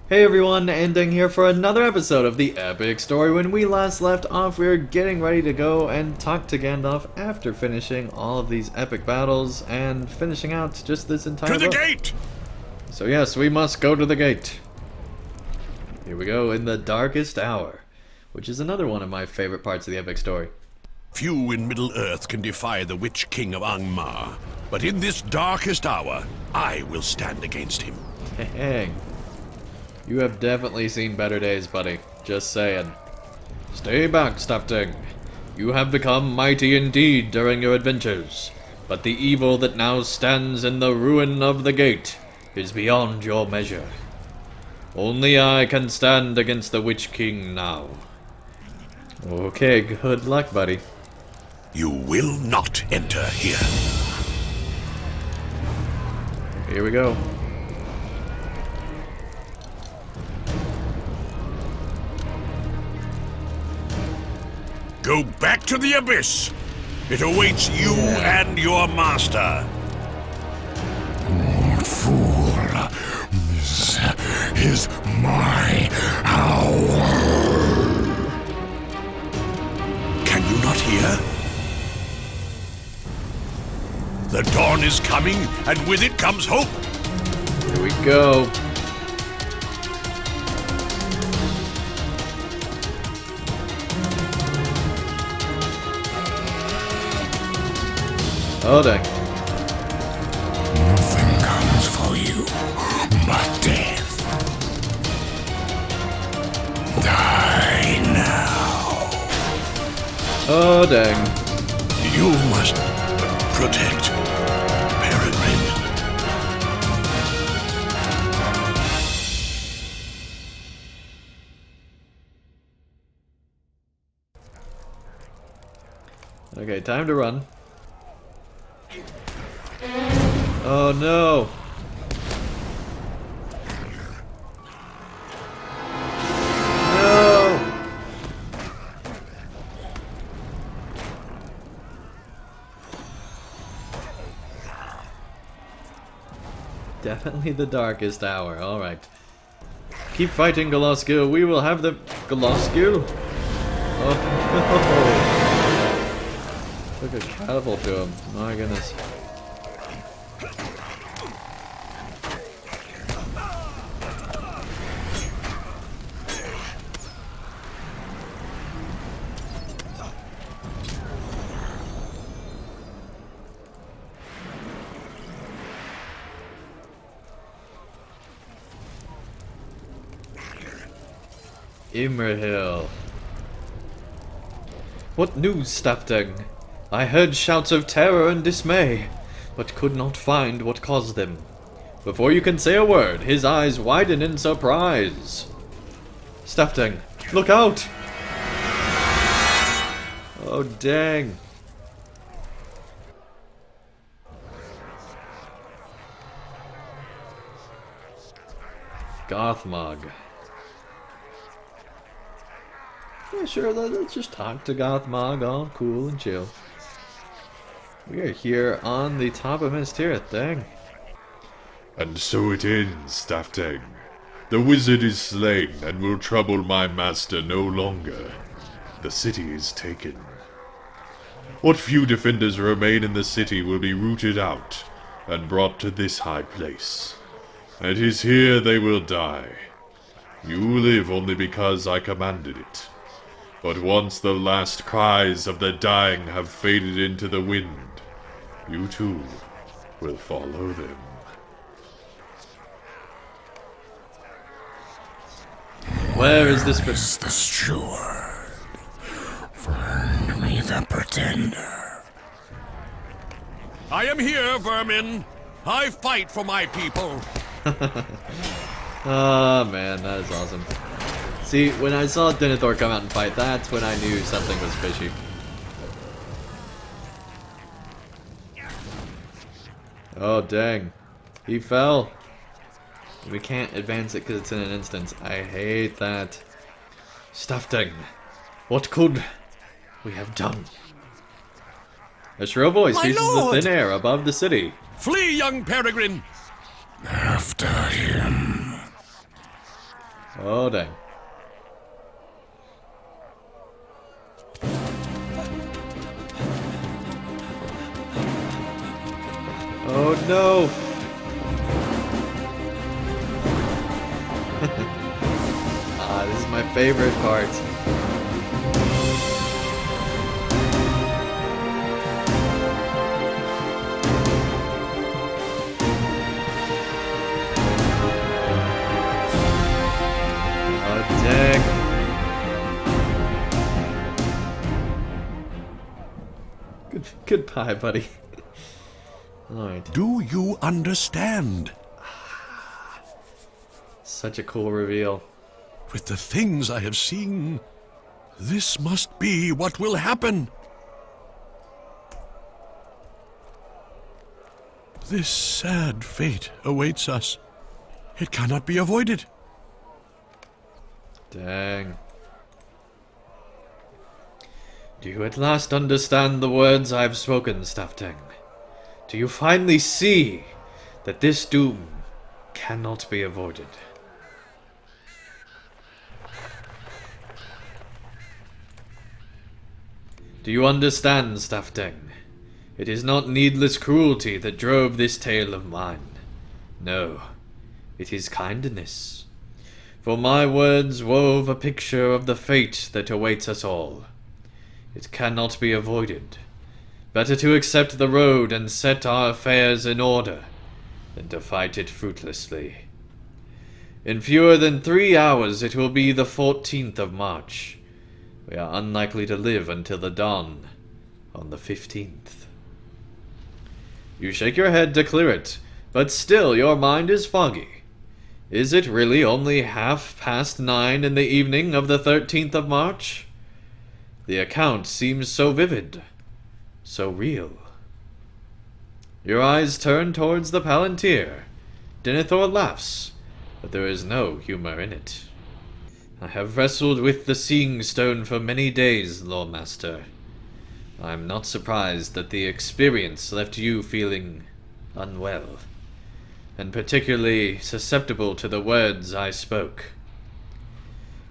Hey everyone, ending here for another episode of the epic story. When we last left off, we were getting ready to go and talk to Gandalf after finishing all of these epic battles and finishing out just this entire To the book. gate! So yes, we must go to the gate. Here we go, in the darkest hour, which is another one of my favorite parts of the epic story. Few in Middle-earth can defy the Witch King of Angmar, but in this darkest hour, I will stand against him. Dang. You have definitely seen better days, buddy. Just saying. Stay back, Stafting. You have become mighty indeed during your adventures, but the evil that now stands in the ruin of the gate is beyond your measure. Only I can stand against the Witch King now. Okay, good luck, buddy. You will not enter here. Here we go. Go back to the abyss. It awaits you and your master. Fool, this is my hour. Can you not hear? The dawn is coming, and with it comes hope. Here we go. Oh dang. Nothing comes for you but death. Die now. Oh dang. You must protect Peregrine. Okay, time to run. Oh no! No! Definitely the darkest hour, alright. Keep fighting, Goloskil. We will have the... Goloskil? Oh no! Took a catapult to him. My goodness. Imrahil. What news, Stafting? I heard shouts of terror and dismay, but could not find what caused them. Before you can say a word, his eyes widen in surprise. Stafting, look out! Oh dang. Gothmog. Yeah, sure, let's just talk to Gothmog, all cool and chill. We are here on the top of Minas Tirith, dang. And so it ends, Stafting. The wizard is slain and will trouble my master no longer. The city is taken. What few defenders remain in the city will be rooted out and brought to this high place. And 'tis here they will die. You live only because I commanded it. But once the last cries of the dying have faded into the wind, you too will follow them. Where is this Is the steward? Find me the pretender. I am here, vermin. I fight for my people. Oh man, that is awesome. See, when I saw Denethor come out and fight, that's when I knew something was fishy. Oh dang. He fell. We can't advance it because it's in an instance. I hate that. Stafting. What could we have done? A shrill voice My pierces lord! the thin air above the city. Flee, young Peregrine. After him. Oh, dang. Oh, no! This is my favorite part. Oh, dang. Goodbye, buddy. Alright. Do you understand? Such a cool reveal. With the things I have seen, this must be what will happen. This sad fate awaits us. It cannot be avoided. Dang. Do you at last understand the words I've spoken, Stafting? Do you finally see that this doom cannot be avoided? Do you understand, Stafting? It is not needless cruelty that drove this tale of mine. No, it is kindness. For my words wove a picture of the fate that awaits us all. It cannot be avoided. Better to accept the road and set our affairs in order than to fight it fruitlessly. In fewer than 3 hours it will be the 14th of March. We are unlikely to live until the dawn on the 15th. You shake your head to clear it, but still your mind is foggy. Is it really only 9:30 in the evening of the 13th of March? The account seems so vivid, so real. Your eyes turn towards the Palantir. Denethor laughs, but there is no humor in it. I have wrestled with the Seeing Stone for many days, Lawmaster. I am not surprised that the experience left you feeling unwell, and particularly susceptible to the words I spoke.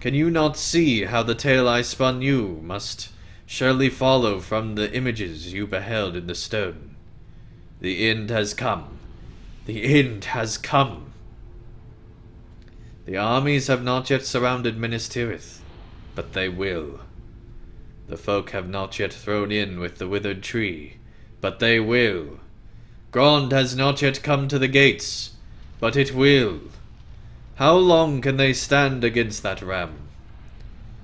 Can you not see how the tale I spun you must surely follow from the images you beheld in the stone? The end has come. The end has come. The armies have not yet surrounded Minas Tirith, but they will. The folk have not yet thrown in with the withered tree, but they will. Grond has not yet come to the gates, but it will. How long can they stand against that ram?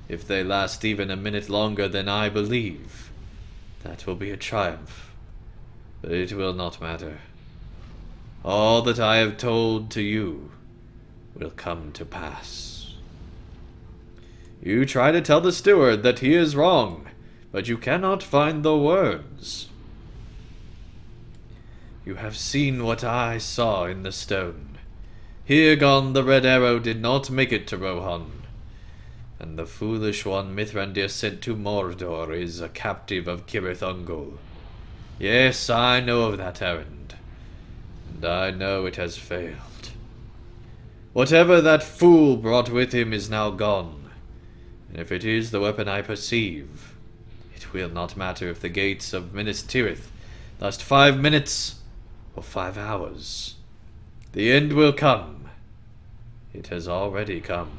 If they last even a minute longer than I believe, that will be a triumph. But it will not matter. All that I have told to you will come to pass. You try to tell the steward that he is wrong, but you cannot find the words. You have seen what I saw in the stone. Hirgon the Red Arrow did not make it to Rohan, and the foolish one Mithrandir sent to Mordor is a captive of Cirith Ungol. Yes, I know of that errand, and I know it has failed. Whatever that fool brought with him is now gone, and if it is the weapon I perceive, it will not matter if the gates of Minas Tirith last 5 minutes or 5 hours. The end will come. It has already come.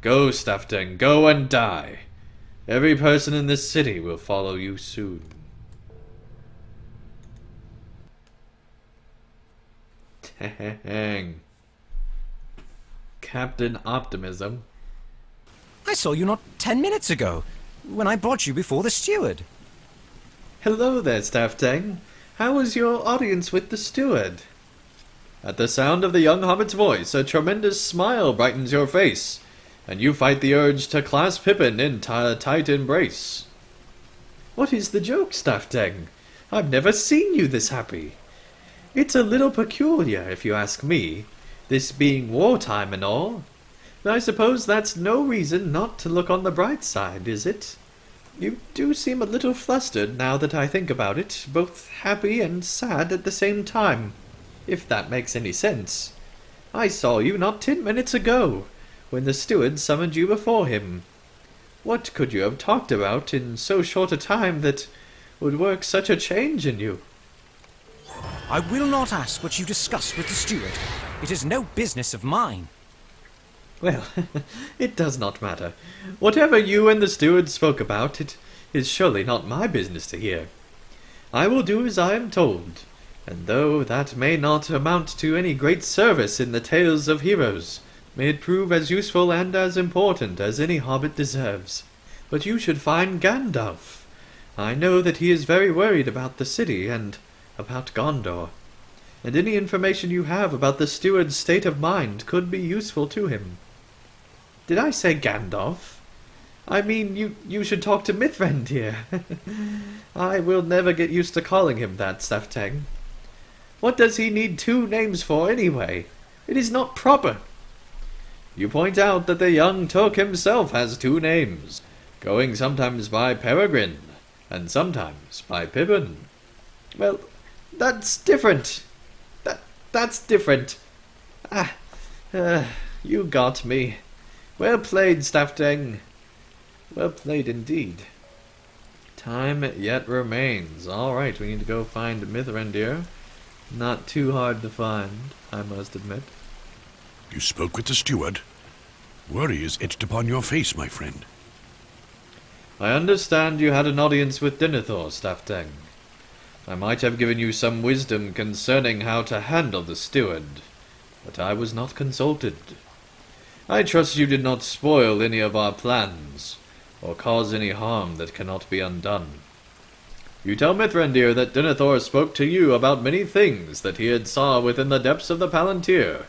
Go, Stafting, go and die. Every person in this city will follow you soon. Dang. Captain Optimism. I saw you not 10 minutes ago, when I brought you before the steward. Hello there, Stafting. How was your audience with the steward? At the sound of the young hobbit's voice, a tremendous smile brightens your face, and you fight the urge to clasp Pippin in a tight embrace. What is the joke, Stafting? I've never seen you this happy. It's a little peculiar, if you ask me, this being wartime and all. But I suppose that's no reason not to look on the bright side, is it? You do seem a little flustered now that I think about it, both happy and sad at the same time, if that makes any sense. I saw you not 10 minutes ago, when the steward summoned you before him. What could you have talked about in so short a time that would work such a change in you? I will not ask what you discussed with the steward. It is no business of mine. Well, it does not matter. Whatever you and the steward spoke about, it is surely not my business to hear. I will do as I am told, and though that may not amount to any great service in the tales of heroes, may it prove as useful and as important as any hobbit deserves. But you should find Gandalf. I know that he is very worried about the city and about Gondor, and any information you have about the steward's state of mind could be useful to him. Did I say Gandalf? I mean, you should talk to Mithrandir. I will never get used to calling him that, Saftang. What does he need 2 names for, anyway? It is not proper. You point out that the young Took himself has 2 names, going sometimes by Peregrine, and sometimes by Pippin. Well, that's different. That's different. You got me. Well played, Stafteng. Well played indeed. Time yet remains. Alright, we need to go find Mithrandir. Not too hard to find, I must admit. You spoke with the steward? Worry is etched upon your face, my friend. I understand you had an audience with Denethor, Stafteng. I might have given you some wisdom concerning how to handle the steward, but I was not consulted. I trust you did not spoil any of our plans, or cause any harm that cannot be undone. You tell Mithrandir that Denethor spoke to you about many things that he had saw within the depths of the Palantir.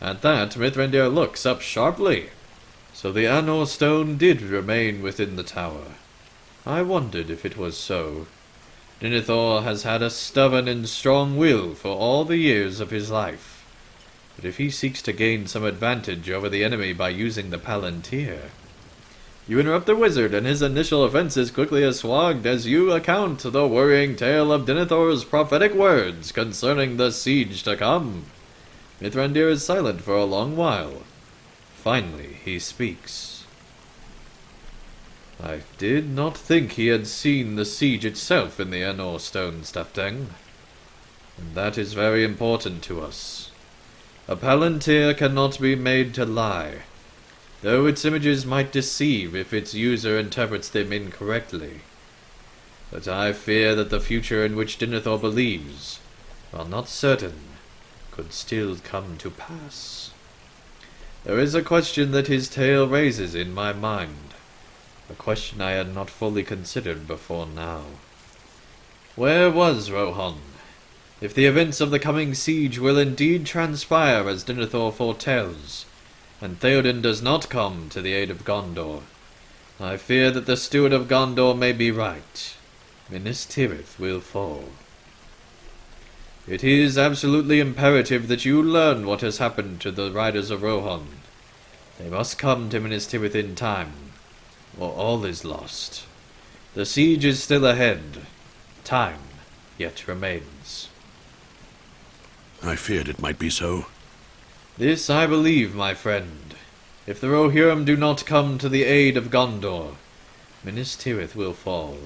At that, Mithrandir looks up sharply. So the Anor stone did remain within the tower. I wondered if it was so. Denethor has had a stubborn and strong will for all the years of his life. But if he seeks to gain some advantage over the enemy by using the Palantir... You interrupt the wizard, and his initial offense is quickly assuaged as you account the worrying tale of Denethor's prophetic words concerning the siege to come. Mithrandir is silent for a long while. Finally, he speaks. I did not think he had seen the siege itself in the Anor stone, Stafteng. And that is very important to us. A Palantir cannot be made to lie, though its images might deceive if its user interprets them incorrectly. But I fear that the future in which Denethor believes, while not certain, could still come to pass. There is a question that his tale raises in my mind, a question I had not fully considered before now. Where was Rohan? If the events of the coming siege will indeed transpire as Denethor foretells, and Theoden does not come to the aid of Gondor, I fear that the steward of Gondor may be right. Minas Tirith will fall. It is absolutely imperative that you learn what has happened to the riders of Rohan. They must come to Minas Tirith in time, or all is lost. The siege is still ahead. Time yet remains. I feared it might be so. This I believe, my friend. If the Rohirrim do not come to the aid of Gondor, Minas Tirith will fall.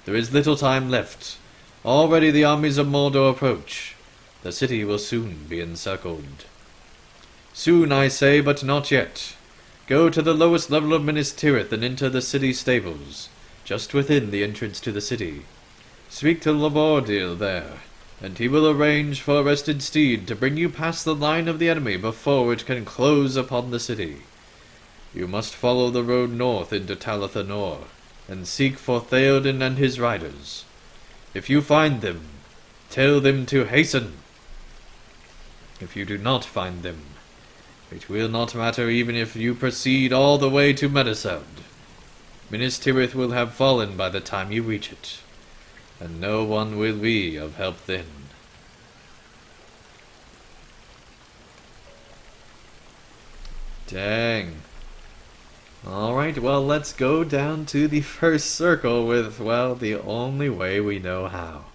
There is little time left. Already the armies of Mordor approach. The city will soon be encircled. Soon, I say, but not yet. Go to the lowest level of Minas Tirith and enter the city stables, just within the entrance to the city. Speak to Labordil there, and he will arrange for a rested steed to bring you past the line of the enemy before it can close upon the city. You must follow the road north into Talathanor, and seek for Theoden and his riders. If you find them, tell them to hasten. If you do not find them, it will not matter even if you proceed all the way to Meduseld. Minas Tirith will have fallen by the time you reach it, and no one will be of help then. Dang. Alright, well, let's go down to the first circle with, well, the only way we know how.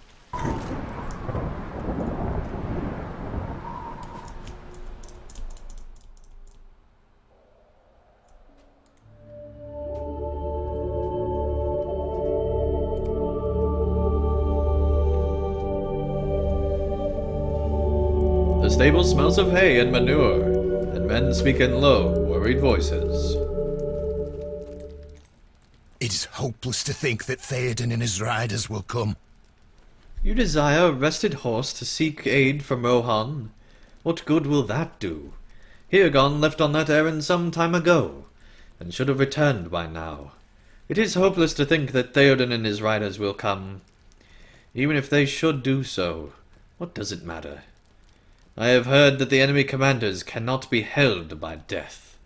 stable smells of hay and manure, and men speak in low, worried voices. It is hopeless to think that Theoden and his riders will come. You desire a rested horse to seek aid from Rohan? What good will that do? Hirgon left on that errand some time ago, and should have returned by now. It is hopeless to think that Theoden and his riders will come. Even if they should do so, what does it matter? I have heard that the enemy commanders cannot be held by death.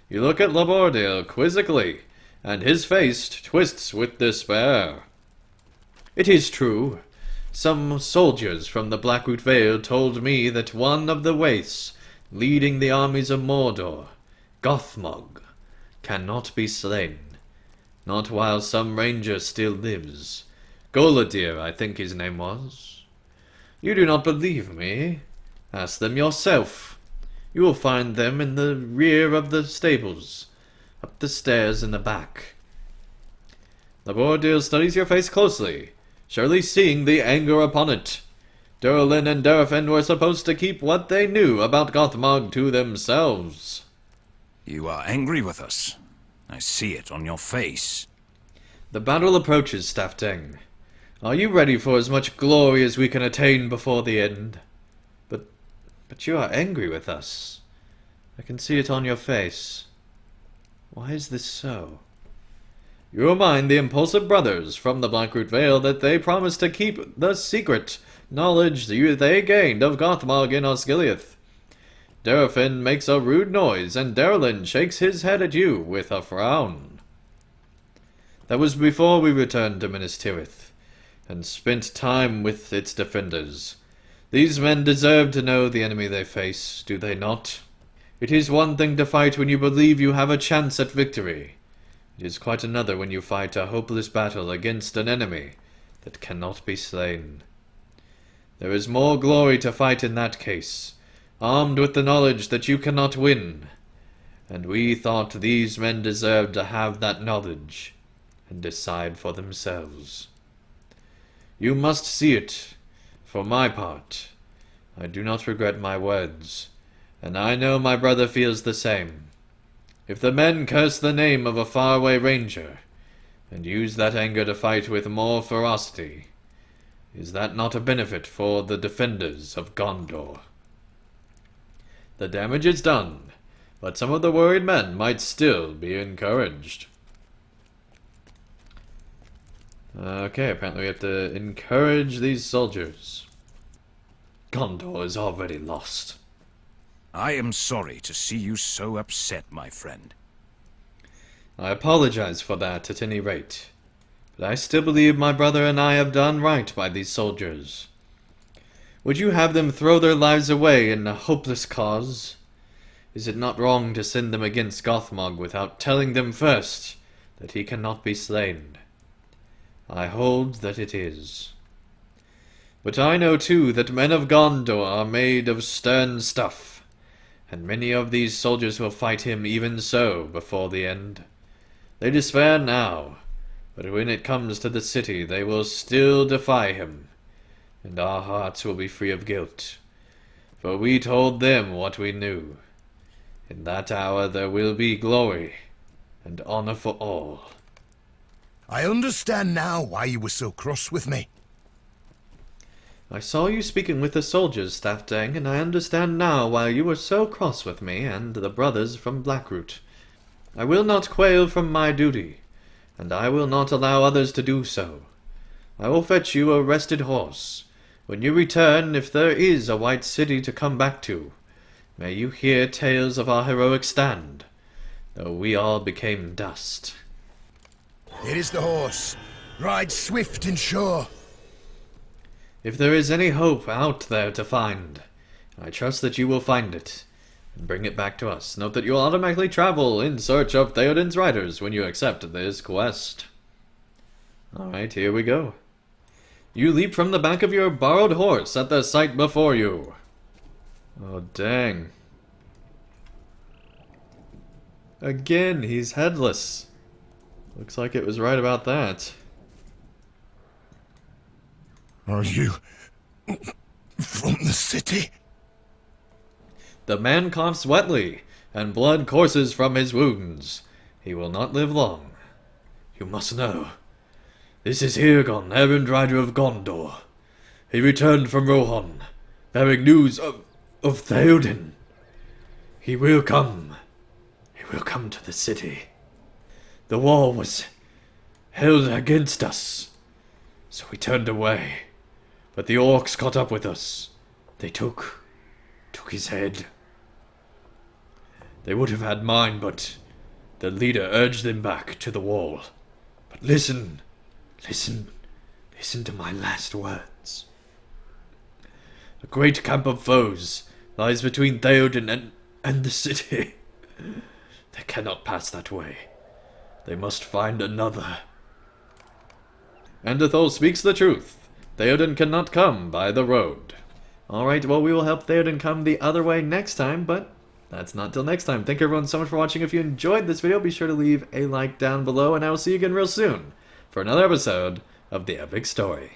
You look at Labordale quizzically, and his face twists with despair. It is true. Some soldiers from the Blackroot Vale told me that one of the waiths leading the armies of Mordor, Gothmog, cannot be slain. Not while some ranger still lives. Goladir, I think his name was. You do not believe me? Ask them yourself. You will find them in the rear of the stables, up the stairs in the back. Labordale studies your face closely, surely seeing the anger upon it. Durlin and Derfin were supposed to keep what they knew about Gothmog to themselves. You are angry with us. I see it on your face. The battle approaches, Stafting. Are you ready for as much glory as we can attain before the end? But you are angry with us. I can see it on your face. Why is this so? You remind the impulsive brothers from the Blackroot Vale that they promised to keep the secret knowledge they gained of Gothmog in Osgiliath. Derfin makes a rude noise, and Derlin shakes his head at you with a frown. That was before we returned to Minas Tirith, and spent time with its defenders. These men deserve to know the enemy they face, do they not? It is one thing to fight when you believe you have a chance at victory. It is quite another when you fight a hopeless battle against an enemy that cannot be slain. There is more glory to fight in that case, armed with the knowledge that you cannot win. And we thought these men deserved to have that knowledge, and decide for themselves. You must see it. For my part, I do not regret my words, and I know my brother feels the same. If the men curse the name of a faraway ranger, and use that anger to fight with more ferocity, is that not a benefit for the defenders of Gondor? The damage is done, but some of the worried men might still be encouraged. Okay, apparently we have to encourage these soldiers. Gondor is already lost. I am sorry to see you so upset, my friend. I apologize for that at any rate, but I still believe my brother and I have done right by these soldiers. Would you have them throw their lives away in a hopeless cause? Is it not wrong to send them against Gothmog without telling them first that he cannot be slain? I hold that it is. But I know too that men of Gondor are made of stern stuff, and many of these soldiers will fight him even so before the end. They despair now, but when it comes to the city they will still defy him, and our hearts will be free of guilt, for we told them what we knew. In that hour there will be glory and honor for all. I understand now why you were so cross with me. I saw you speaking with the soldiers, Stafting, and I understand now why you were so cross with me and the brothers from Blackroot. I will not quail from my duty, and I will not allow others to do so. I will fetch you a rested horse. When you return, if there is a white city to come back to, may you hear tales of our heroic stand, though we all became dust. Here is the horse. Ride swift and sure. If there is any hope out there to find, I trust that you will find it, and bring it back to us. Note that you will automatically travel in search of Theoden's riders when you accept this quest. Alright, here we go. You leap from the back of your borrowed horse at the sight before you. Oh, dang. Again, he's headless. Looks like it was right about that. Are you from the city? The man coughs wetly, and blood courses from his wounds. He will not live long. You must know. This is Hirgon, errand rider of Gondor. He returned from Rohan, bearing news of Theoden. He will come. He will come to the city. The wall was held against us, so we turned away. But the orcs caught up with us. They took his head. They would have had mine, but the leader urged them back to the wall. But listen to my last words. A great camp of foes lies between Theoden and the city. They cannot pass that way. They must find another. And Ethol speaks the truth. Theoden cannot come by the road. Alright, well, we will help Theoden come the other way next time, but that's not till next time. Thank you everyone so much for watching. If you enjoyed this video, be sure to leave a like down below, and I will see you again real soon for another episode of The Epic Story.